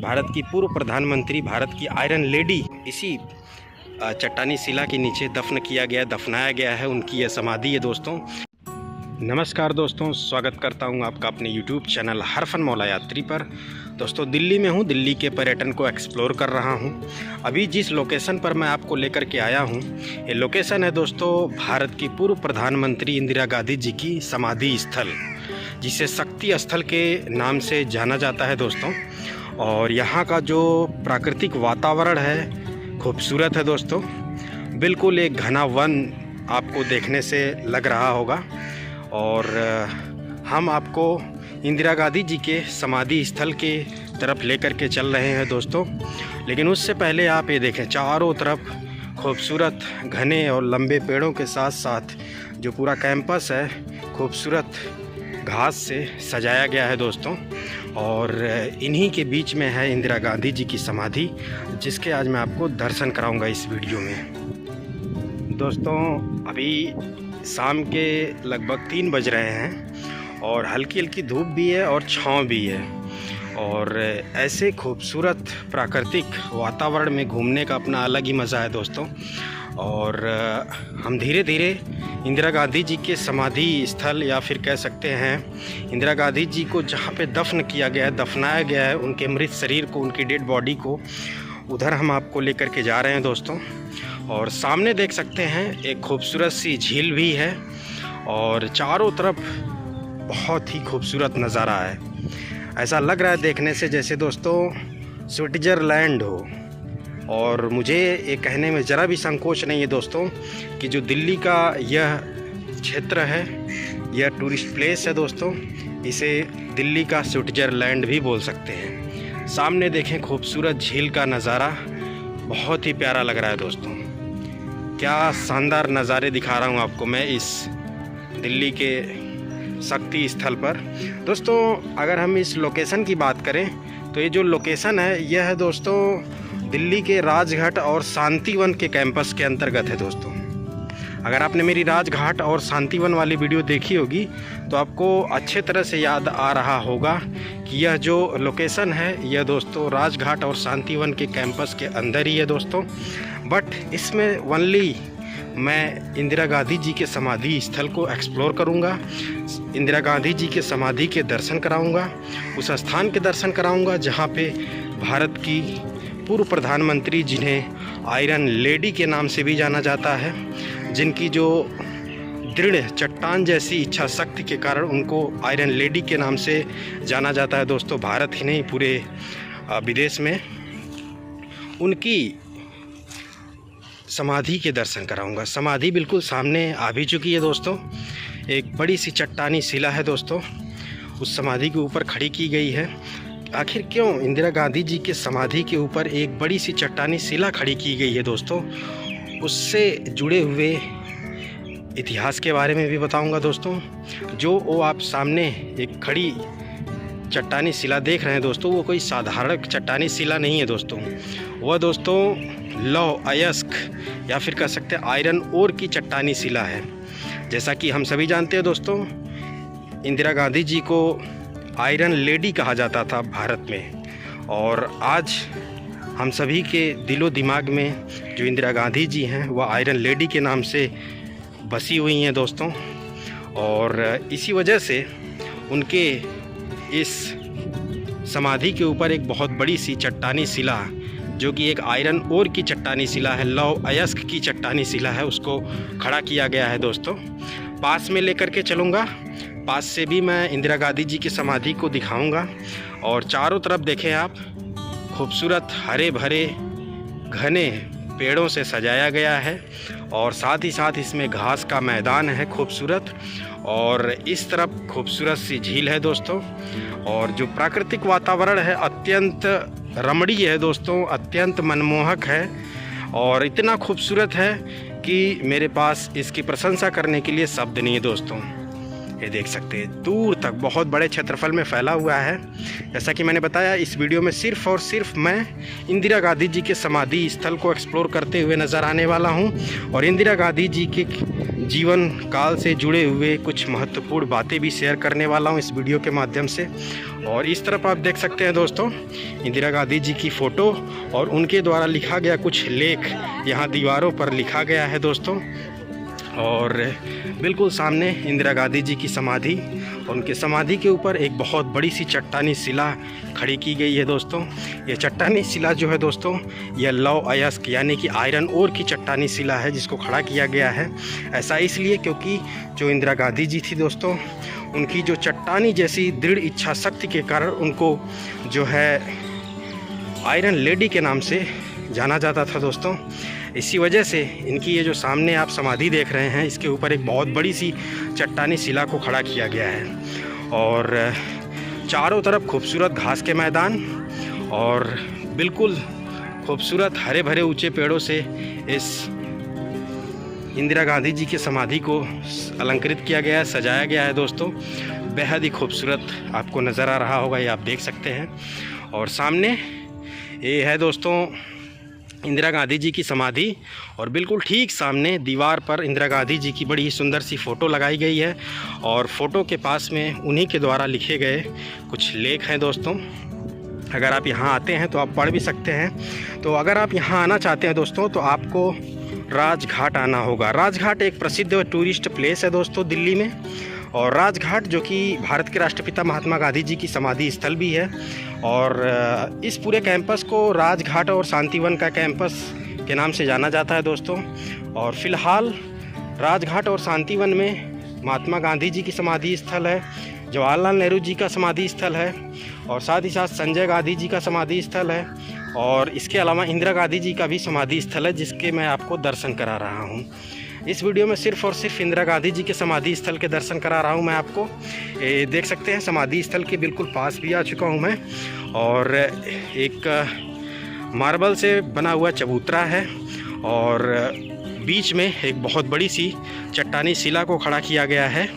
भारत की पूर्व प्रधानमंत्री, भारत की आयरन लेडी इसी चट्टानी शिला के नीचे दफन किया गया, दफनाया गया है। उनकी यह समाधि है दोस्तों। नमस्कार दोस्तों, स्वागत करता हूं आपका अपने YouTube चैनल हरफन मौला यात्री पर। दोस्तों दिल्ली में हूं, दिल्ली के पर्यटन को एक्सप्लोर कर रहा हूं। अभी जिस लोकेशन पर मैं आपको लेकर के आया हूं, ये लोकेशन है दोस्तों भारत की पूर्व प्रधानमंत्री इंदिरा गांधी जी की समाधि स्थल, जिसे शक्ति स्थल के नाम से जाना जाता है दोस्तों। और यहाँ का जो प्राकृतिक वातावरण है खूबसूरत है दोस्तों। बिल्कुल एक घना वन आपको देखने से लग रहा होगा। और हम आपको इंदिरा गांधी जी के समाधि स्थल के तरफ लेकर के चल रहे हैं दोस्तों। लेकिन उससे पहले आप ये देखें, चारों तरफ खूबसूरत घने और लंबे पेड़ों के साथ साथ जो पूरा कैंपस है खूबसूरत घास से सजाया गया है दोस्तों। और इन्हीं के बीच में है इंदिरा गांधी जी की समाधि, जिसके आज मैं आपको दर्शन कराऊंगा इस वीडियो में। दोस्तों अभी शाम के लगभग 3 बज रहे हैं और हल्की हल्की धूप भी है और छाँव भी है। और ऐसे खूबसूरत प्राकृतिक वातावरण में घूमने का अपना अलग ही मज़ा है दोस्तों। और हम धीरे धीरे इंदिरा गांधी जी के समाधि स्थल, या फिर कह सकते हैं इंदिरा गांधी जी को जहाँ पे दफन किया गया है, दफनाया गया है, उनके मृत शरीर को, उनकी डेड बॉडी को, उधर हम आपको लेकर के जा रहे हैं दोस्तों। और सामने देख सकते हैं एक खूबसूरत सी झील भी है और चारों तरफ बहुत ही खूबसूरत नज़ारा है। ऐसा लग रहा है देखने से जैसे दोस्तों स्विट्ज़रलैंड हो। और मुझे ये कहने में ज़रा भी संकोच नहीं है दोस्तों कि जो दिल्ली का यह क्षेत्र है, यह टूरिस्ट प्लेस है दोस्तों, इसे दिल्ली का स्विट्ज़रलैंड भी बोल सकते हैं। सामने देखें खूबसूरत झील का नज़ारा, बहुत ही प्यारा लग रहा है दोस्तों। क्या शानदार नज़ारे दिखा रहा हूँ आपको मैं इस दिल्ली के शक्ति स्थल पर दोस्तों। अगर हम इस लोकेशन की बात करें तो ये जो लोकेशन है यह है दोस्तों दिल्ली के राजघाट और शांतिवन के कैंपस के अंतर्गत है दोस्तों। अगर आपने मेरी राजघाट और शांतिवन वाली वीडियो देखी होगी तो आपको अच्छे तरह से याद आ रहा होगा कि यह जो लोकेशन है यह दोस्तों राजघाट और शांतिवन के कैंपस के अंदर ही है दोस्तों। बट इसमें ओनली मैं इंदिरा गांधी जी के समाधि स्थल को एक्सप्लोर करूंगा, इंदिरा गांधी जी के समाधि के दर्शन कराऊंगा, उस स्थान के दर्शन कराऊंगा जहां पे भारत की पूर्व प्रधानमंत्री, जिन्हें आयरन लेडी के नाम से भी जाना जाता है, जिनकी जो दृढ़ चट्टान जैसी इच्छा शक्ति के कारण उनको आयरन लेडी के नाम से जाना जाता है दोस्तों, भारत ही नहीं पूरे विदेश में। उनकी समाधि के दर्शन कराऊंगा। समाधि बिल्कुल सामने आ भी चुकी है दोस्तों। एक बड़ी सी चट्टानी शिला है दोस्तों, उस समाधि के ऊपर खड़ी की गई है। आखिर क्यों इंदिरा गांधी जी के समाधि के ऊपर एक बड़ी सी चट्टानी शिला खड़ी की गई है दोस्तों, उससे जुड़े हुए इतिहास के बारे में भी बताऊंगा दोस्तों। जो वो आप सामने एक खड़ी चट्टानी शिला देख रहे हैं दोस्तों, वो कोई साधारण चट्टानी शिला नहीं है दोस्तों। वह दोस्तों लौह अयस्क या फिर कह सकते हैं आयरन ओर की चट्टानी शिला है। जैसा कि हम सभी जानते हैं दोस्तों, इंदिरा गांधी जी को आयरन लेडी कहा जाता था भारत में। और आज हम सभी के दिलो दिमाग में जो इंदिरा गांधी जी हैं वह आयरन लेडी के नाम से बसी हुई हैं दोस्तों। और इसी वजह से उनके इस समाधि के ऊपर एक बहुत बड़ी सी चट्टानी शिला, जो कि एक आयरन ओर की चट्टानी शिला है, लौह अयस्क की चट्टानी शिला है, उसको खड़ा किया गया है दोस्तों। पास में लेकर के चलूँगा, पास से भी मैं इंदिरा गांधी जी की समाधि को दिखाऊंगा। और चारों तरफ देखें आप, खूबसूरत हरे भरे घने पेड़ों से सजाया गया है और साथ ही साथ इसमें घास का मैदान है खूबसूरत। और इस तरफ खूबसूरत सी झील है दोस्तों। और जो प्राकृतिक वातावरण है अत्यंत रमणीय है दोस्तों, अत्यंत मनमोहक है और इतना खूबसूरत है कि मेरे पास इसकी प्रशंसा करने के लिए शब्द नहीं है दोस्तों। ये देख सकते हैं दूर तक बहुत बड़े क्षेत्रफल में फैला हुआ है। जैसा कि मैंने बताया, इस वीडियो में सिर्फ़ और सिर्फ मैं इंदिरा गांधी जी के समाधि स्थल को एक्सप्लोर करते हुए नज़र आने वाला हूं। और इंदिरा गांधी जी के जीवन काल से जुड़े हुए कुछ महत्वपूर्ण बातें भी शेयर करने वाला हूं इस वीडियो के माध्यम से। और इस तरफ आप देख सकते हैं दोस्तों इंदिरा गांधी जी की फ़ोटो और उनके द्वारा लिखा गया कुछ लेख यहाँ दीवारों पर लिखा गया है दोस्तों। और बिल्कुल सामने इंदिरा गांधी जी की समाधि, उनके समाधि के ऊपर एक बहुत बड़ी सी चट्टानी शिला खड़ी की गई है दोस्तों। ये चट्टानी शिला जो है दोस्तों, यह लौह अयस्क यानी कि आयरन ओर की चट्टानी शिला है जिसको खड़ा किया गया है। ऐसा इसलिए क्योंकि जो इंदिरा गांधी जी थी दोस्तों, उनकी जो चट्टानी जैसी दृढ़ इच्छा शक्ति के कारण उनको जो है आयरन लेडी के नाम से जाना जाता था दोस्तों। इसी वजह से इनकी ये जो सामने आप समाधि देख रहे हैं, इसके ऊपर एक बहुत बड़ी सी चट्टानी शिला को खड़ा किया गया है। और चारों तरफ खूबसूरत घास के मैदान और बिल्कुल खूबसूरत हरे भरे ऊंचे पेड़ों से इस इंदिरा गांधी जी की समाधि को अलंकृत किया गया है, सजाया गया है दोस्तों। बेहद ही खूबसूरत आपको नज़र आ रहा होगा, ये आप देख सकते हैं। और सामने ये है दोस्तों इंदिरा गांधी जी की समाधि और बिल्कुल ठीक सामने दीवार पर इंदिरा गांधी जी की बड़ी ही सुंदर सी फ़ोटो लगाई गई है। और फ़ोटो के पास में उन्हीं के द्वारा लिखे गए कुछ लेख हैं दोस्तों। अगर आप यहाँ आते हैं तो आप पढ़ भी सकते हैं। तो अगर आप यहाँ आना चाहते हैं दोस्तों तो आपको राजघाट आना होगा। राजघाट एक प्रसिद्ध टूरिस्ट प्लेस है दोस्तों दिल्ली में। और राजघाट जो कि भारत के राष्ट्रपिता महात्मा गांधी जी की समाधि स्थल भी है। और इस पूरे कैंपस को राजघाट और शांतिवन का कैंपस के नाम से जाना जाता है दोस्तों। और फ़िलहाल राजघाट और शांतिवन में महात्मा गांधी जी की समाधि स्थल है, जवाहरलाल नेहरू जी का समाधि स्थल है और साथ ही साथ संजय गांधी जी का समाधि स्थल है। और इसके अलावा इंदिरा गांधी जी का भी समाधि स्थल है जिसके मैं आपको दर्शन करा रहा हूँ। इस वीडियो में सिर्फ़ और सिर्फ इंदिरा गांधी जी के समाधि स्थल के दर्शन करा रहा हूं मैं आपको। देख सकते हैं समाधि स्थल के बिल्कुल पास भी आ चुका हूं मैं। और एक मार्बल से बना हुआ चबूतरा है और बीच में एक बहुत बड़ी सी चट्टानी शिला को खड़ा किया गया है।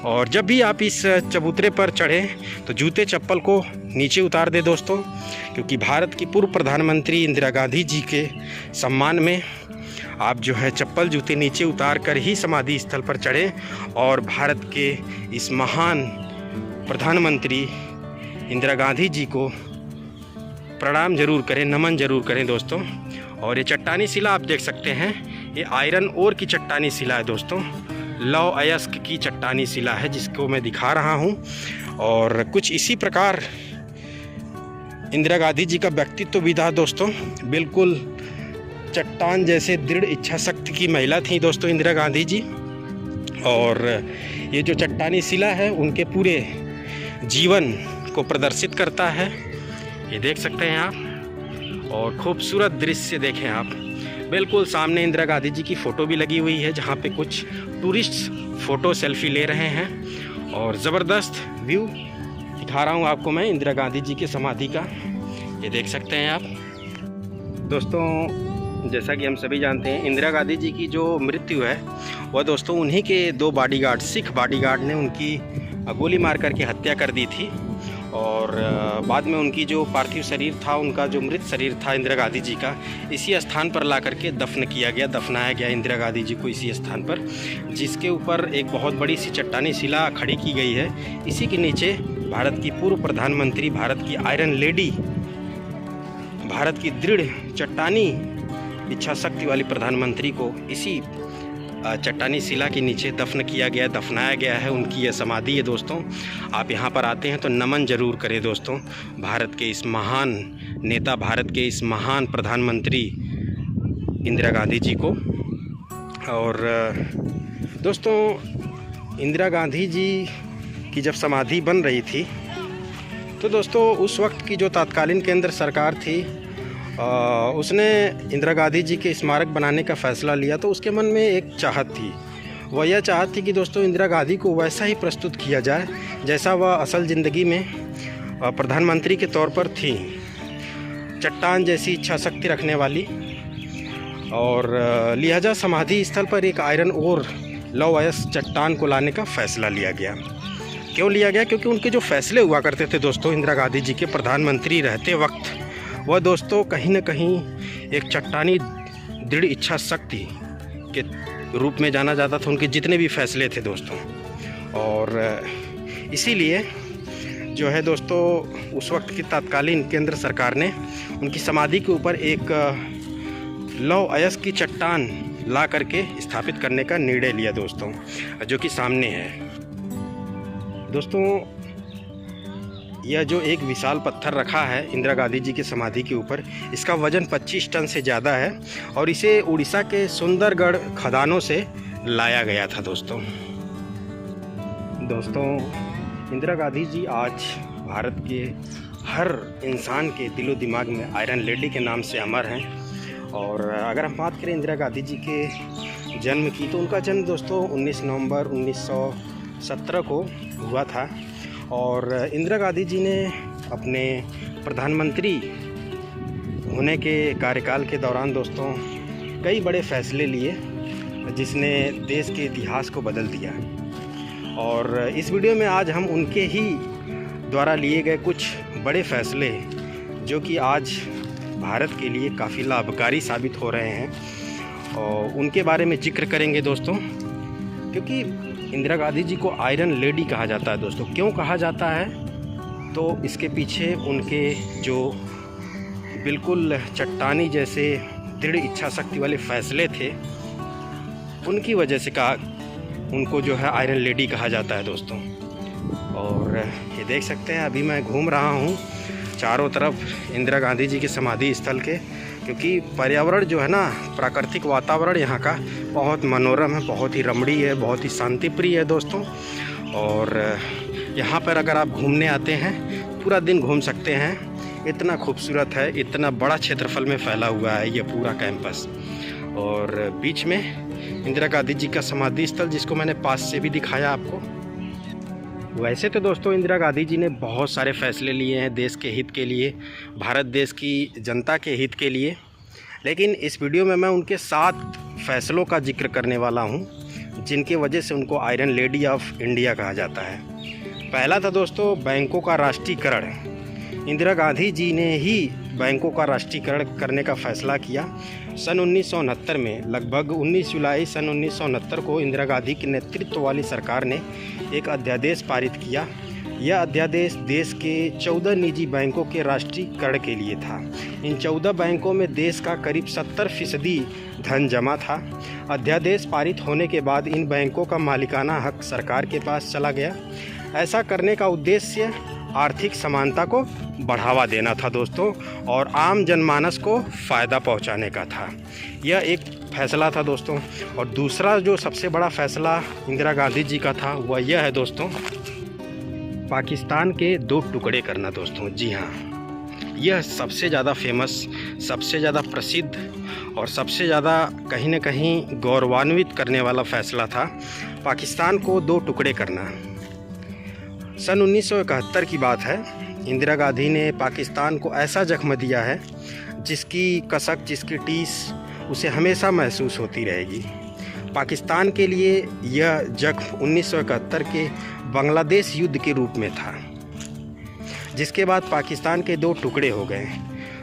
और जब भी आप इस चबूतरे पर चढ़ें तो जूते चप्पल को नीचे उतार दें दोस्तों, क्योंकि भारत की पूर्व प्रधानमंत्री इंदिरा गांधी जी के सम्मान में आप जो है चप्पल जूते नीचे उतार कर ही समाधि स्थल पर चढ़ें और भारत के इस महान प्रधानमंत्री इंदिरा गांधी जी को प्रणाम जरूर करें, नमन जरूर करें दोस्तों। और ये चट्टानी शिला आप देख सकते हैं, ये आयरन ओर की चट्टानी शिला है दोस्तों, लौह अयस्क की चट्टानी शिला है जिसको मैं दिखा रहा हूँ। और कुछ इसी प्रकार इंदिरा गांधी जी का व्यक्तित्व भी था दोस्तों। बिल्कुल चट्टान जैसे दृढ़ इच्छा शक्ति की महिला थी दोस्तों इंदिरा गांधी जी। और ये जो चट्टानी शिला है उनके पूरे जीवन को प्रदर्शित करता है, ये देख सकते हैं आप। और खूबसूरत दृश्य देखें आप, बिल्कुल सामने इंदिरा गांधी जी की फ़ोटो भी लगी हुई है जहाँ पे कुछ टूरिस्ट फ़ोटो सेल्फी ले रहे हैं। और ज़बरदस्त व्यू दिखा रहा हूँ आपको मैं इंदिरा गांधी जी की समाधि का, ये देख सकते हैं आप दोस्तों। जैसा कि हम सभी जानते हैं इंदिरा गांधी जी की जो मृत्यु है वह दोस्तों उन्हीं के दो बॉडीगार्ड, सिख बॉडीगार्ड ने उनकी गोली मार करके हत्या कर दी थी। और बाद में उनकी जो पार्थिव शरीर था, उनका जो मृत शरीर था इंदिरा गांधी जी का, इसी स्थान पर ला करके दफन किया गया, दफनाया गया इंदिरा गांधी जी को इसी स्थान पर, जिसके ऊपर एक बहुत बड़ी सी चट्टानी शिला खड़ी की गई है। इसी के नीचे भारत की पूर्व प्रधानमंत्री, भारत की आयरन लेडी, भारत की दृढ़ चट्टानी इच्छा शक्ति वाली प्रधानमंत्री को इसी चट्टानी शिला के नीचे दफन किया गया, दफनाया गया है। उनकी यह समाधि है दोस्तों। आप यहाँ पर आते हैं तो नमन जरूर करें दोस्तों भारत के इस महान नेता, भारत के इस महान प्रधानमंत्री इंदिरा गांधी जी को। और दोस्तों इंदिरा गांधी जी की जब समाधि बन रही थी तो दोस्तों उस वक्त की जो तत्कालीन केंद्र सरकार थी उसने इंदिरा गांधी जी के स्मारक बनाने का फ़ैसला लिया। तो उसके मन में एक चाहत थी, वह यह चाहत थी कि दोस्तों इंदिरा गांधी को वैसा ही प्रस्तुत किया जाए जैसा वह असल ज़िंदगी में प्रधानमंत्री के तौर पर थी, चट्टान जैसी इच्छा शक्ति रखने वाली। और लिहाजा समाधि स्थल पर एक आयरन और लौह अयस्क चट्टान को लाने का फ़ैसला लिया गया। क्यों लिया गया? क्योंकि उनके जो फैसले हुआ करते थे दोस्तों इंदिरा गांधी जी के प्रधानमंत्री रहते वक्त, वह दोस्तों कहीं न कहीं एक चट्टानी दृढ़ इच्छा शक्ति के रूप में जाना जाता था, उनके जितने भी फैसले थे दोस्तों। और इसीलिए जो है दोस्तों उस वक्त की तत्कालीन केंद्र सरकार ने उनकी समाधि के ऊपर एक लौह अयस्क की चट्टान ला करके स्थापित करने का निर्णय लिया दोस्तों, जो कि सामने है दोस्तों। यह जो एक विशाल पत्थर रखा है इंदिरा गांधी जी की समाधि के ऊपर, इसका वजन 25 टन से ज़्यादा है और इसे उड़ीसा के सुंदरगढ़ खदानों से लाया गया था दोस्तों। इंदिरा गांधी जी आज भारत के हर इंसान के दिलो दिमाग में आयरन लेडी के नाम से अमर हैं। और अगर हम बात करें इंदिरा गांधी जी के जन्म की, तो उनका जन्म दोस्तों 19 नवंबर 1917 को हुआ था। और इंदिरा गांधी जी ने अपने प्रधानमंत्री होने के कार्यकाल के दौरान दोस्तों कई बड़े फैसले लिए, जिसने देश के इतिहास को बदल दिया। और इस वीडियो में आज हम उनके ही द्वारा लिए गए कुछ बड़े फैसले, जो कि आज भारत के लिए काफ़ी लाभकारी साबित हो रहे हैं, और उनके बारे में जिक्र करेंगे दोस्तों। क्योंकि इंदिरा गांधी जी को आयरन लेडी कहा जाता है दोस्तों। क्यों कहा जाता है? तो इसके पीछे उनके जो बिल्कुल चट्टानी जैसे दृढ़ इच्छा शक्ति वाले फैसले थे, उनकी वजह से उनको जो है आयरन लेडी कहा जाता है दोस्तों। और ये देख सकते हैं अभी मैं घूम रहा हूँ चारों तरफ इंदिरा गांधी जी के समाधि स्थल के, क्योंकि पर्यावरण जो है ना, प्राकृतिक वातावरण यहाँ का बहुत मनोरम है, बहुत ही रमणीय है, बहुत ही शांतिप्रिय है दोस्तों। और यहाँ पर अगर आप घूमने आते हैं पूरा दिन घूम सकते हैं, इतना खूबसूरत है, इतना बड़ा क्षेत्रफल में फैला हुआ है ये पूरा कैंपस। और बीच में इंदिरा गांधी जी का समाधि स्थल, जिसको मैंने पास से भी दिखाया आपको। वैसे तो दोस्तों इंदिरा गांधी जी ने बहुत सारे फैसले लिए हैं देश के हित के लिए, भारत देश की जनता के हित के लिए, लेकिन इस वीडियो में मैं उनके 7 फैसलों का जिक्र करने वाला हूं, जिनके वजह से उनको आयरन लेडी ऑफ इंडिया कहा जाता है। पहला था दोस्तों बैंकों का राष्ट्रीयकरण। इंदिरा गांधी जी ने ही बैंकों का राष्ट्रीयकरण करने का फैसला किया। सन 1969 में, लगभग 19 जुलाई सन 1969 को इंदिरा गांधी के नेतृत्व वाली सरकार ने एक अध्यादेश पारित किया। यह अध्यादेश देश के 14 निजी बैंकों के राष्ट्रीयकरण के लिए था। इन 14 बैंकों में देश का करीब 70% धन जमा था। अध्यादेश पारित होने के बाद इन बैंकों का मालिकाना हक सरकार के पास चला गया। ऐसा करने का उद्देश्य आर्थिक समानता को बढ़ावा देना था दोस्तों, और आम जनमानस को फ़ायदा पहुंचाने का था। यह एक फैसला था दोस्तों। और दूसरा जो सबसे बड़ा फैसला इंदिरा गांधी जी का था, वह यह है दोस्तों, पाकिस्तान के 2 टुकड़े करना दोस्तों। जी हाँ, यह सबसे ज़्यादा फेमस, सबसे ज़्यादा प्रसिद्ध और सबसे ज़्यादा कहीं न कहीं गौरवान्वित करने वाला फैसला था, पाकिस्तान को 2 टुकड़े करना। सन 1971 की बात है। इंदिरा गांधी ने पाकिस्तान को ऐसा जख्म दिया है जिसकी कसक, जिसकी टीस उसे हमेशा महसूस होती रहेगी। पाकिस्तान के लिए यह जख्म 1971 के बांग्लादेश युद्ध के रूप में था, जिसके बाद पाकिस्तान के 2 टुकड़े हो गए।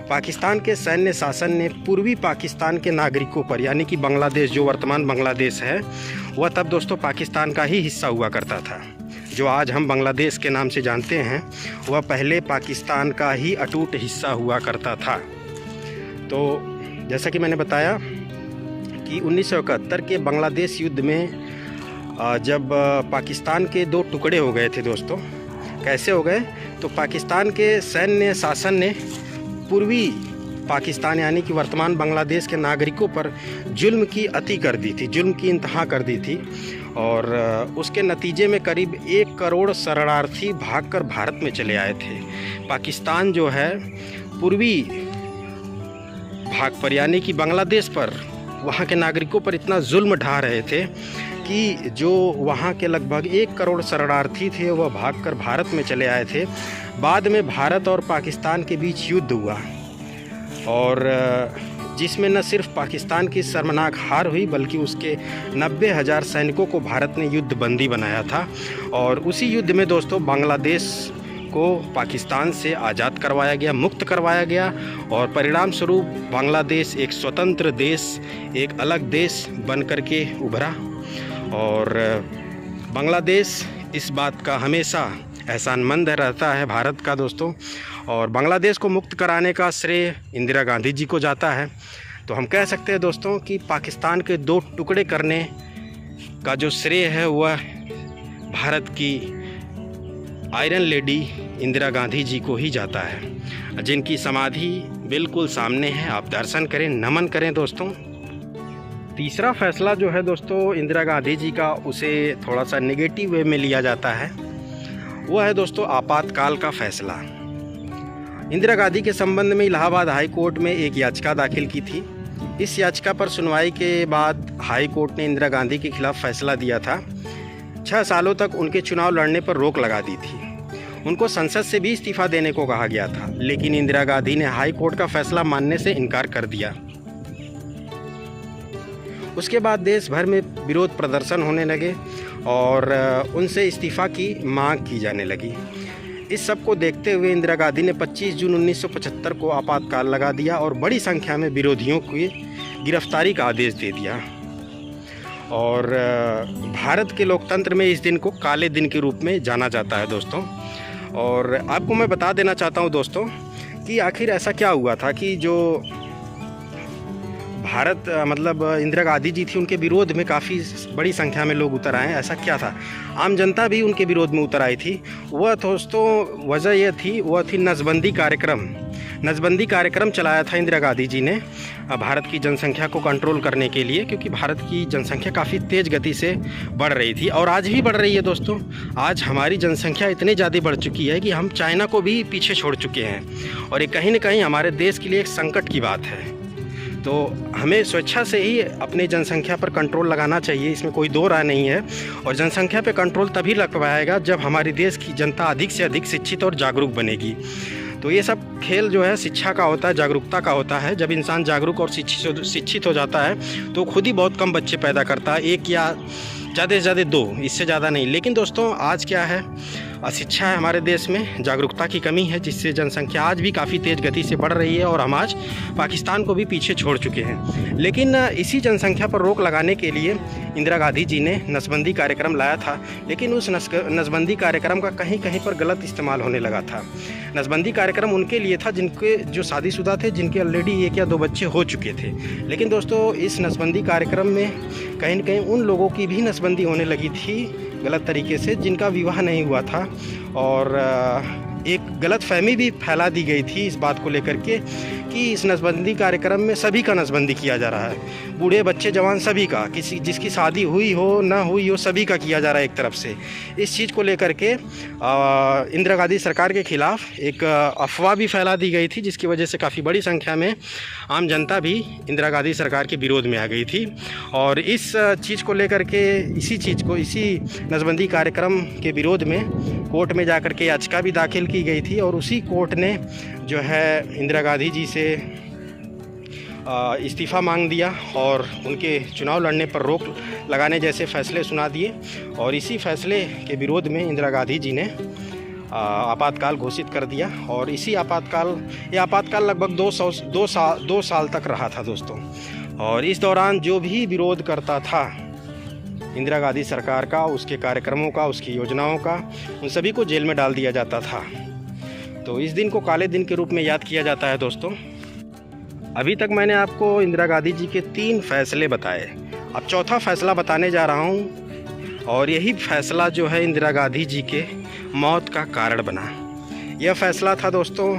पाकिस्तान के सैन्य शासन ने पूर्वी पाकिस्तान के नागरिकों पर, यानी कि बांग्लादेश, जो वर्तमान बांग्लादेश है, वह तब दोस्तों पाकिस्तान का ही हिस्सा हुआ करता था। जो आज हम बांग्लादेश के नाम से जानते हैं, वह पहले पाकिस्तान का ही अटूट हिस्सा हुआ करता था। तो जैसा कि मैंने बताया कि 1971 के बांग्लादेश युद्ध में जब पाकिस्तान के 2 टुकड़े हो गए थे दोस्तों, कैसे हो गए? तो पाकिस्तान के सैन्य शासन ने पूर्वी पाकिस्तान यानी कि वर्तमान बांग्लादेश के नागरिकों पर जुल्म की अति कर दी थी, जुल्म की इंतहा कर दी थी। और उसके नतीजे में करीब 1 करोड़ शरणार्थी भागकर भारत में चले आए थे। पाकिस्तान जो है पूर्वी भाग पर यानी कि बांग्लादेश पर, वहाँ के नागरिकों पर इतना जुल्म ढा रहे थे कि जो वहाँ के लगभग 1 करोड़ शरणार्थी थे वह भागकर भारत में चले आए थे। बाद में भारत और पाकिस्तान के बीच युद्ध हुआ, और जिसमें न सिर्फ पाकिस्तान की शर्मनाक हार हुई, बल्कि उसके 90,000 सैनिकों को भारत ने युद्ध बंदी बनाया था। और उसी युद्ध में दोस्तों बांग्लादेश को पाकिस्तान से आज़ाद करवाया गया, मुक्त करवाया गया और परिणाम स्वरूप बांग्लादेश एक स्वतंत्र देश, एक अलग देश बन कर के उभरा। और बांग्लादेश इस बात का हमेशा एहसानमंद रहता है भारत का दोस्तों। और बांग्लादेश को मुक्त कराने का श्रेय इंदिरा गांधी जी को जाता है। तो हम कह सकते हैं दोस्तों कि पाकिस्तान के 2 टुकड़े करने का जो श्रेय है वह भारत की आयरन लेडी इंदिरा गांधी जी को ही जाता है, जिनकी समाधि बिल्कुल सामने है। आप दर्शन करें, नमन करें दोस्तों। तीसरा फैसला जो है दोस्तों इंदिरा गांधी जी का, उसे थोड़ा सा नेगेटिव वे में लिया जाता है। वह है दोस्तों आपातकाल का फैसला। इंदिरा गांधी के संबंध में इलाहाबाद हाई कोर्ट में एक याचिका दाखिल की थी। इस याचिका पर सुनवाई के बाद हाई कोर्ट ने इंदिरा गांधी के खिलाफ फैसला दिया था। 6 सालों तक उनके चुनाव लड़ने पर रोक लगा दी थी। उनको संसद से भी इस्तीफा देने को कहा गया था, लेकिन इंदिरा गांधी ने हाई कोर्ट का फैसला मानने से इनकार कर दिया। उसके बाद देश भर में विरोध प्रदर्शन होने लगे और उनसे इस्तीफा की मांग की जाने लगी। इस सब को देखते हुए इंदिरा गांधी ने 25 जून 1975 को आपातकाल लगा दिया और बड़ी संख्या में विरोधियों की गिरफ्तारी का आदेश दे दिया। और भारत के लोकतंत्र में इस दिन को काले दिन के रूप में जाना जाता है दोस्तों। और आपको मैं बता देना चाहता हूं दोस्तों कि आखिर ऐसा क्या हुआ था कि जो भारत इंदिरा गांधी जी थी, उनके विरोध में काफ़ी बड़ी संख्या में लोग उतर आए। ऐसा क्या था? आम जनता भी उनके विरोध में उतर आई थी। वह दोस्तों वजह यह थी, वह थी नसबंदी कार्यक्रम। नसबंदी कार्यक्रम चलाया था इंदिरा गांधी जी ने भारत की जनसंख्या को कंट्रोल करने के लिए, क्योंकि भारत की जनसंख्या काफ़ी तेज़ गति से बढ़ रही थी और आज भी बढ़ रही है दोस्तों। आज हमारी जनसंख्या इतनी ज़्यादा बढ़ चुकी है कि हम चाइना को भी पीछे छोड़ चुके हैं और ये कहीं ना कहीं हमारे देश के लिए एक संकट की बात है। तो हमें स्वेच्छा से ही अपनी जनसंख्या पर कंट्रोल लगाना चाहिए, इसमें कोई दो राय नहीं है। और जनसंख्या पर कंट्रोल तभी लग पाएगा जब हमारे देश की जनता अधिक से अधिक शिक्षित और जागरूक बनेगी। तो ये सब खेल जो है शिक्षा का होता है, जागरूकता का होता है। जब इंसान जागरूक और शिक्षित हो जाता है तो खुद ही बहुत कम बच्चे पैदा करता है, 1 या ज़्यादा से ज़्यादा 2, इससे ज़्यादा नहीं। लेकिन दोस्तों आज क्या है, अशिक्षा है हमारे देश में, जागरूकता की कमी है, जिससे जनसंख्या आज भी काफ़ी तेज़ गति से बढ़ रही है और हम आज पाकिस्तान को भी पीछे छोड़ चुके हैं। लेकिन इसी जनसंख्या पर रोक लगाने के लिए इंदिरा गांधी जी ने नसबंदी कार्यक्रम लाया था, लेकिन उस नसबंदी कार्यक्रम का कहीं कहीं पर गलत इस्तेमाल होने लगा था। नसबंदी कार्यक्रम उनके लिए था जिनके जो शादीशुदा थे, जिनके ऑलरेडी 1 या 2 बच्चे हो चुके थे। लेकिन दोस्तों इस नसबंदी कार्यक्रम में कहीं न कहीं उन लोगों की भी नसबंदी होने लगी थी गलत तरीके से, जिनका विवाह नहीं हुआ था। और एक गलत फहमी भी फैला दी गई थी इस बात को लेकर के कि इस नसबंदी कार्यक्रम में सभी का नसबंदी किया जा रहा है, बूढ़े बच्चे जवान सभी का, किसी जिसकी शादी हुई हो ना हुई हो सभी का किया जा रहा है एक तरफ से। इस चीज़ को लेकर के इंदिरा गांधी सरकार के खिलाफ एक अफवाह भी फैला दी गई थी, जिसकी वजह से काफ़ी बड़ी संख्या में आम जनता भी इंदिरा गांधी सरकार के विरोध में आ गई थी। और इस चीज़ को लेकर के इसी नसबंदी कार्यक्रम के विरोध में कोर्ट में जाकर के याचिका भी दाखिल की गई थी और उसी कोर्ट ने जो है इंदिरा गांधी जी से इस्तीफ़ा मांग दिया और उनके चुनाव लड़ने पर रोक लगाने जैसे फैसले सुना दिए। और इसी फैसले के विरोध में इंदिरा गांधी जी ने आपातकाल घोषित कर दिया। और इसी आपातकाल लगभग 2 साल तक रहा था दोस्तों। और इस दौरान जो भी विरोध करता था इंदिरा गांधी सरकार का, उसके कार्यक्रमों का, उसकी योजनाओं का, उन सभी को जेल में डाल दिया जाता था। तो इस दिन को काले दिन के रूप में याद किया जाता है दोस्तों। अभी तक मैंने आपको इंदिरा गांधी जी के 3 फैसले बताए, अब चौथा फैसला बताने जा रहा हूँ। और यही फैसला जो है इंदिरा गांधी जी के मौत का कारण बना। यह फैसला था दोस्तों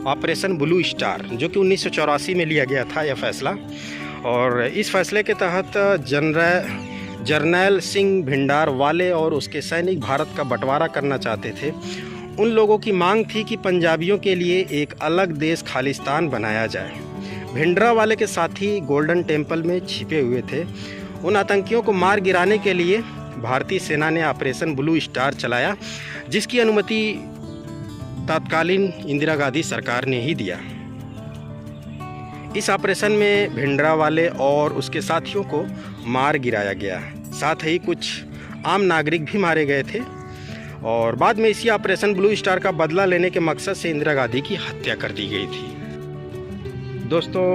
ऑपरेशन ब्लू स्टार, जो कि 1984 में लिया गया था यह फैसला। और इस फैसले के तहत जर्नैल सिंह भिंडरावाले और उसके सैनिक भारत का बंटवारा करना चाहते थे। उन लोगों की मांग थी कि पंजाबियों के लिए एक अलग देश खालिस्तान बनाया जाए। भिंडरावाले के साथी गोल्डन टेम्पल में छिपे हुए थे। उन आतंकियों को मार गिराने के लिए भारतीय सेना ने ऑपरेशन ब्लू स्टार चलाया, जिसकी अनुमति तत्कालीन इंदिरा गांधी सरकार ने ही दिया। इस ऑपरेशन में भिंडरावाले और उसके साथियों को मार गिराया गया, साथ ही कुछ आम नागरिक भी मारे गए थे। और बाद में इसी ऑपरेशन ब्लू स्टार का बदला लेने के मकसद से इंदिरा गांधी की हत्या कर दी गई थी। दोस्तों,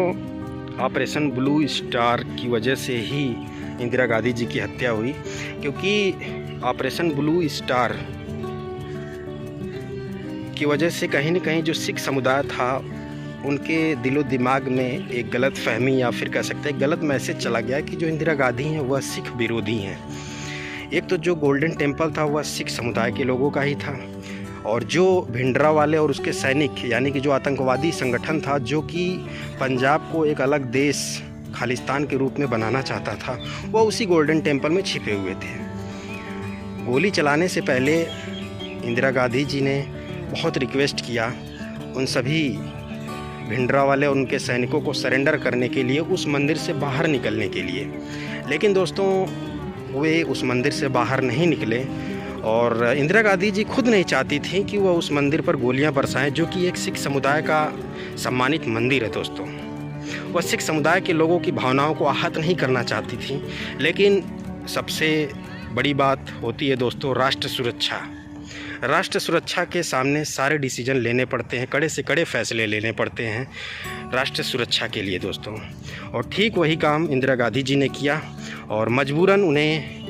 ऑपरेशन ब्लू स्टार की वजह से ही इंदिरा गांधी जी की हत्या हुई, क्योंकि ऑपरेशन ब्लू स्टार की वजह से कहीं न कहीं जो सिख समुदाय था उनके दिलो दिमाग में एक गलत फहमी या फिर कह सकते हैं गलत मैसेज चला गया कि जो इंदिरा गांधी हैं वह सिख विरोधी हैं। एक तो जो गोल्डन टेम्पल था वह सिख समुदाय के लोगों का ही था, और जो भिंडरावाले और उसके सैनिक यानी कि जो आतंकवादी संगठन था जो कि पंजाब को एक अलग देश खालिस्तान के रूप में बनाना चाहता था, वह उसी गोल्डन टेम्पल में छिपे हुए थे। गोली चलाने से पहले इंदिरा गांधी जी ने बहुत रिक्वेस्ट किया उन सभी भिंडरावाले और उनके सैनिकों को सरेंडर करने के लिए, उस मंदिर से बाहर निकलने के लिए। लेकिन दोस्तों, वे उस मंदिर से बाहर नहीं निकले, और इंदिरा गांधी जी खुद नहीं चाहती थी कि वह उस मंदिर पर गोलियां बरसाएं, जो कि एक सिख समुदाय का सम्मानित मंदिर है। दोस्तों, वह सिख समुदाय के लोगों की भावनाओं को आहत नहीं करना चाहती थी। लेकिन सबसे बड़ी बात होती है दोस्तों राष्ट्र सुरक्षा। राष्ट्र सुरक्षा के सामने सारे डिसीजन लेने पड़ते हैं, कड़े से कड़े फैसले लेने पड़ते हैं राष्ट्र सुरक्षा के लिए दोस्तों। और ठीक वही काम इंदिरा गांधी जी ने किया, और मजबूरन उन्हें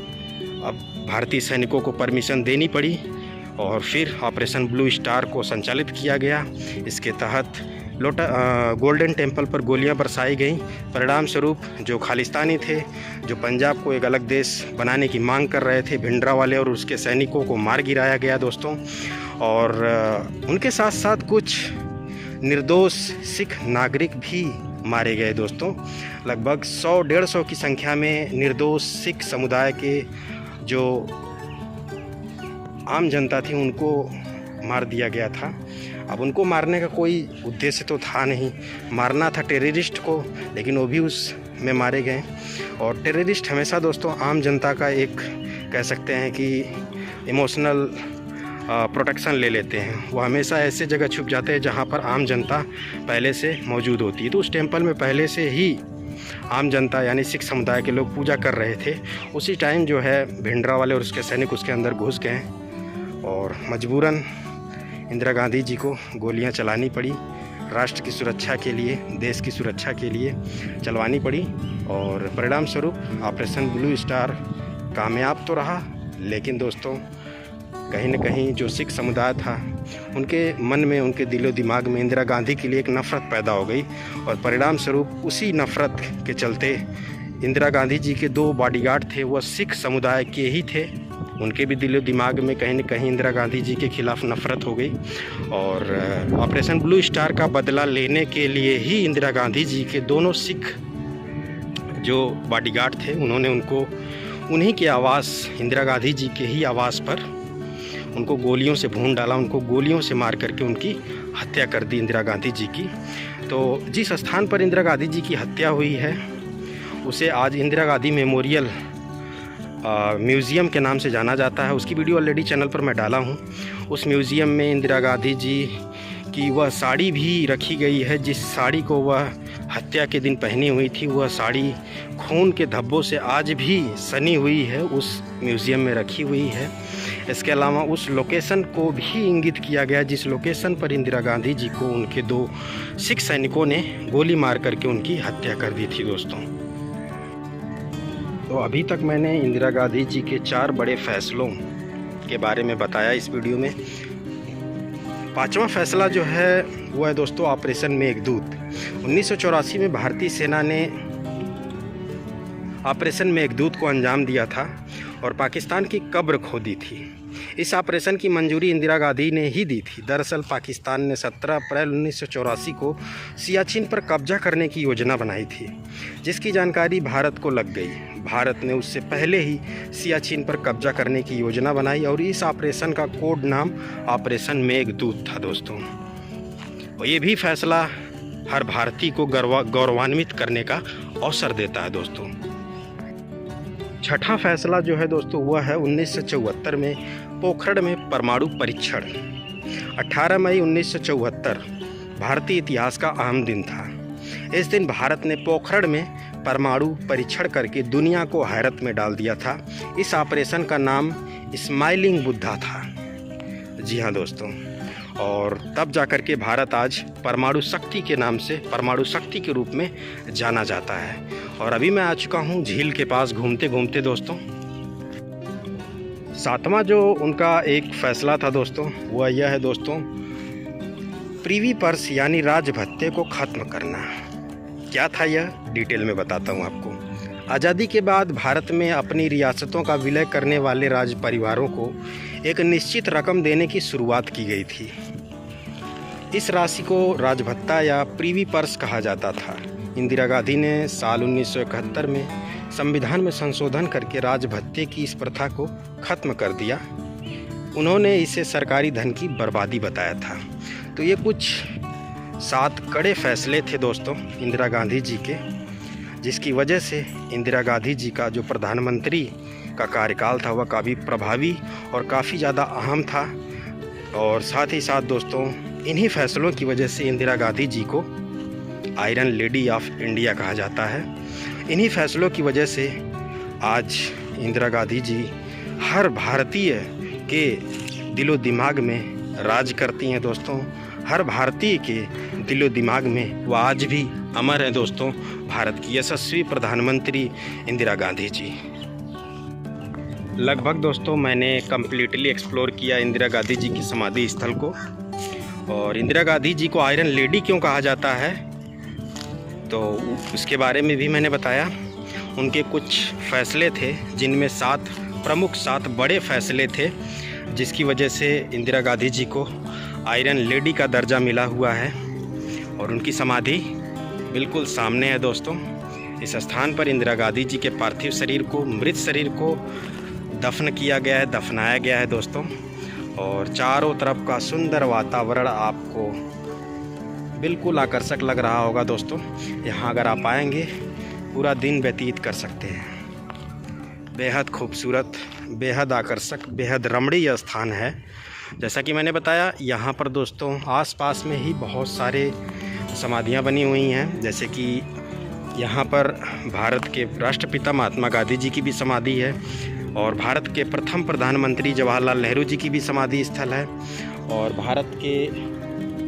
अब भारतीय सैनिकों को परमिशन देनी पड़ी, और फिर ऑपरेशन ब्लू स्टार को संचालित किया गया। इसके तहत गोल्डन टेम्पल पर गोलियां बरसाई गईं। परिणाम स्वरूप जो खालिस्तानी थे, जो पंजाब को एक अलग देश बनाने की मांग कर रहे थे, भिंडरावाले और उसके सैनिकों को मार गिराया गया दोस्तों। और उनके साथ साथ कुछ निर्दोष सिख नागरिक भी मारे गए दोस्तों। लगभग 100-150 की संख्या में निर्दोष सिख समुदाय के जो आम जनता थी उनको मार दिया गया था। अब उनको मारने का कोई उद्देश्य तो था नहीं, मारना था टेररिस्ट को, लेकिन वो भी उसमें मारे गए। और टेररिस्ट हमेशा दोस्तों आम जनता का एक कह सकते हैं कि इमोशनल प्रोटेक्शन ले लेते हैं। वो हमेशा ऐसे जगह छुप जाते हैं जहाँ पर आम जनता पहले से मौजूद होती है। तो उस टेम्पल में पहले से ही आम जनता यानी सिख समुदाय के लोग पूजा कर रहे थे। उसी टाइम जो है भिंडरावाले और उसके सैनिक उसके अंदर घुस गए, और मजबूरन इंदिरा गांधी जी को गोलियां चलानी पड़ी। राष्ट्र की सुरक्षा के लिए, देश की सुरक्षा के लिए चलवानी पड़ी, और परिणाम स्वरूप ऑपरेशन ब्लू स्टार कामयाब तो रहा, लेकिन दोस्तों कहीं न कहीं जो सिख समुदाय था उनके मन में, उनके दिलो दिमाग में इंदिरा गांधी के लिए एक नफ़रत पैदा हो गई। और परिणाम स्वरूप उसी नफ़रत के चलते इंदिरा गांधी जी के 2 बॉडीगार्ड थे, वह सिख समुदाय के ही थे। उनके भी दिलो दिमाग में कहीं न कहीं इंदिरा गांधी जी के खिलाफ़ नफ़रत हो गई, और ऑपरेशन ब्लू स्टार का बदला लेने के लिए ही इंदिरा गांधी जी के दोनों सिख जो बॉडीगार्ड थे उन्होंने उनको उन्हीं के आवास, इंदिरा गांधी जी के ही आवास पर उनको गोलियों से भून डाला, उनको गोलियों से मार करके उनकी हत्या कर दी इंदिरा गांधी जी की। तो जिस स्थान पर इंदिरा गांधी जी की हत्या हुई है उसे आज इंदिरा गांधी मेमोरियल म्यूज़ियम के नाम से जाना जाता है। उसकी वीडियो ऑलरेडी चैनल पर मैं डाला हूँ। उस म्यूज़ियम में इंदिरा गांधी जी की वह साड़ी भी रखी गई है, जिस साड़ी को वह हत्या के दिन पहनी हुई थी। वह साड़ी खून के धब्बों से आज भी सनी हुई है, उस म्यूज़ियम में रखी हुई है। इसके अलावा उस लोकेशन को भी इंगित किया गया जिस लोकेशन पर इंदिरा गांधी जी को उनके 2 सिख सैनिकों ने गोली मार करके उनकी हत्या कर दी थी दोस्तों। तो अभी तक मैंने इंदिरा गांधी जी के 4 बड़े फैसलों के बारे में बताया इस वीडियो में। 5वां फैसला जो है वो है दोस्तों ऑपरेशन मेघदूत। 1984 में भारतीय सेना ने ऑपरेशन मेघदूत को अंजाम दिया था और पाकिस्तान की कब्र खोदी थी। इस ऑपरेशन की मंजूरी इंदिरा गांधी ने ही दी थी। दरअसल पाकिस्तान ने 17 अप्रैल 1984 को सियाचिन पर कब्जा करने की योजना बनाई थी, जिसकी जानकारी भारत को लग गई। भारत ने उससे पहले ही सियाचिन पर कब्जा करने की योजना बनाई और इस ऑपरेशन का कोड नाम ऑपरेशन मेघदूत था दोस्तों। और ये भी फैसला हर भारतीय को गौरवान्वित करने का अवसर देता है दोस्तों। 6वां फैसला जो है दोस्तों वह है 1974 में पोखरण में परमाणु परीक्षण। 18 मई 1974 भारतीय इतिहास का अहम दिन था। इस दिन भारत ने पोखरण में परमाणु परीक्षण करके दुनिया को हैरत में डाल दिया था। इस ऑपरेशन का नाम स्माइलिंग बुद्धा था। जी हाँ दोस्तों, और तब जाकर के भारत आज परमाणु शक्ति के नाम से, परमाणु शक्ति के रूप में जाना जाता है। और अभी मैं आ चुका हूँ झील के पास घूमते घूमते दोस्तों। सातवां जो उनका एक फैसला था दोस्तों, वह यह है दोस्तों, प्रीवी पर्स यानी राज भत्ते को ख़त्म करना। क्या था यह, डिटेल में बताता हूँ आपको। आज़ादी के बाद भारत में अपनी रियासतों का विलय करने वाले राज परिवारों को एक निश्चित रकम देने की शुरुआत की गई थी। इस राशि को राजभत्ता या प्रीवी पर्स कहा जाता था। इंदिरा गांधी ने साल 1971 में संविधान में संशोधन करके राजभत्ते की इस प्रथा को ख़त्म कर दिया। उन्होंने इसे सरकारी धन की बर्बादी बताया था। तो ये कुछ 7 कड़े फैसले थे दोस्तों इंदिरा गांधी जी के, जिसकी वजह से इंदिरा गांधी जी का जो प्रधानमंत्री का कार्यकाल था वह काफ़ी प्रभावी और काफ़ी ज़्यादा अहम था। और साथ ही साथ दोस्तों इन्हीं फैसलों की वजह से इंदिरा गांधी जी को आयरन लेडी ऑफ इंडिया कहा जाता है। इन्हीं फैसलों की वजह से आज इंदिरा गांधी जी हर भारतीय के दिलो दिमाग में राज करती हैं दोस्तों। हर भारतीय के दिलो दिमाग में वो आज भी अमर हैं दोस्तों, भारत की यशस्वी प्रधानमंत्री इंदिरा गांधी जी। लगभग दोस्तों मैंने कम्प्लीटली एक्सप्लोर किया इंदिरा गांधी जी की समाधि स्थल को। और इंदिरा गांधी जी को आयरन लेडी क्यों कहा जाता है, तो उसके बारे में भी मैंने बताया। उनके कुछ फैसले थे जिनमें 7 बड़े फैसले थे, जिसकी वजह से इंदिरा गांधी जी को आयरन लेडी का दर्जा मिला हुआ है। और उनकी समाधि बिल्कुल सामने है दोस्तों। इस स्थान पर इंदिरा गांधी जी के पार्थिव शरीर को, मृत शरीर को दफन किया गया है, दफनाया गया है दोस्तों। और चारों तरफ का सुंदर वातावरण आपको बिल्कुल आकर्षक लग रहा होगा दोस्तों। यहाँ अगर आप आएंगे पूरा दिन व्यतीत कर सकते हैं। बेहद खूबसूरत, बेहद आकर्षक, बेहद रमणीय स्थान है। जैसा कि मैंने बताया, यहाँ पर दोस्तों आसपास में ही बहुत सारे समाधियाँ बनी हुई हैं। जैसे कि यहाँ पर भारत के राष्ट्रपिता महात्मा गांधी जी की भी समाधि है, और भारत के प्रथम प्रधानमंत्री जवाहरलाल नेहरू जी की भी समाधि स्थल है, और भारत के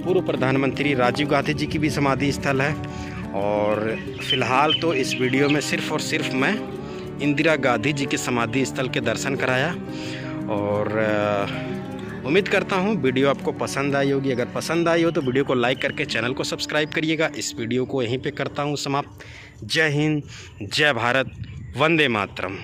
पूर्व प्रधानमंत्री राजीव गांधी जी की भी समाधि स्थल है। और फिलहाल तो इस वीडियो में सिर्फ़ और सिर्फ मैं इंदिरा गांधी जी के समाधि स्थल के दर्शन कराया। और उम्मीद करता हूँ वीडियो आपको पसंद आई होगी। अगर पसंद आई हो तो वीडियो को लाइक करके चैनल को सब्सक्राइब करिएगा। इस वीडियो को यहीं पे करता हूँ समाप्त। जय हिंद, जय भारत, वंदे मातरम।